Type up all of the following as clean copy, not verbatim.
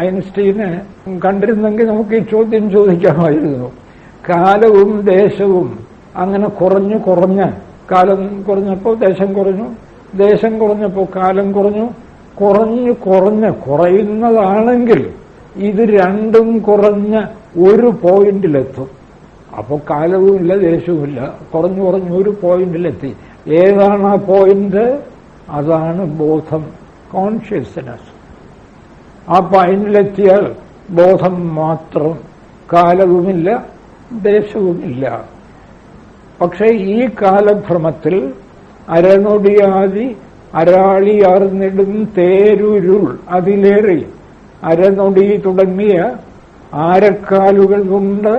ഐൻസ്റ്റീനെ കണ്ടിരുന്നെങ്കിൽ നമുക്ക് ഈ ചോദ്യം ചോദിക്കാമായിരുന്നു. കാലവും ദേശവും അങ്ങനെ കുറഞ്ഞ് കാലം കുറഞ്ഞപ്പോൾ ദേശം കുറഞ്ഞു, ദേശം കുറഞ്ഞപ്പോൾ കാലം കുറഞ്ഞു, കുറയുന്നതാണെങ്കിൽ ഇത് രണ്ടും കുറഞ്ഞ് ഒരു പോയിന്റിലെത്തും. അപ്പോൾ കാലവുമില്ല ദേശവുമില്ല, കുറഞ്ഞു ഒരു പോയിന്റിലെത്തി. ഏതാണ് ആ പോയിന്റ്? അതാണ് ബോധം, കോൺഷ്യസ്നെസ്. ആ പോയിന്റിലെത്തിയാൽ ബോധം മാത്രം, കാലവുമില്ല ദേശവുമില്ല. പക്ഷെ ഈ കാലഭ്രമത്തിൽ അരനൊടിയാതി അരാളിയാർന്നിടും തേരുരുൾ അതിലേറി അരനൊടി തുടങ്ങിയ ആരക്കാലുകൾ കൊണ്ട്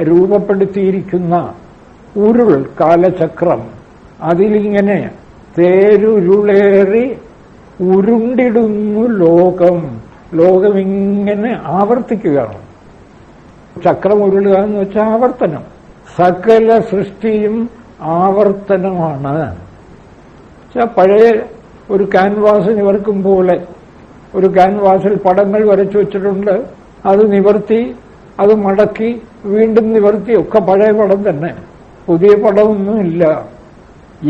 രൂപപ്പെടുത്തിയിരിക്കുന്ന ഉരുൾ കാലചക്രം, അതിലിങ്ങനെ തേരുരുളേറി ഉരുണ്ടിടുന്നു ലോകമിങ്ങനെ ആവർത്തിക്കുകയാണ്. ചക്രം ഉരുളുക എന്ന് വെച്ചാൽ ആവർത്തനം. സകല സൃഷ്ടിയും ആവർത്തനമാണ്. പഴയ ഒരു ക്യാൻവാസിന് വരക്കും പോലെ ഒരു ക്യാൻവാസിൽ പടങ്ങൾ വരച്ചു വെച്ചിട്ടുണ്ട്. അത് നിവർത്തി, അത് മടക്കി, വീണ്ടും നിവർത്തി, ഒക്കെ പഴയ പടം തന്നെ, പുതിയ പടമൊന്നുമില്ല.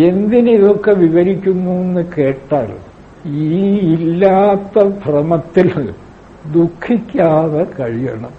എന്തിനിതൊക്കെ വിവരിക്കുന്നു എന്ന് കേട്ടാൽ ഈ ഇല്ലാത്ത ഭ്രമത്തിൽ ദുഃഖിക്കാതെ കഴിയണം.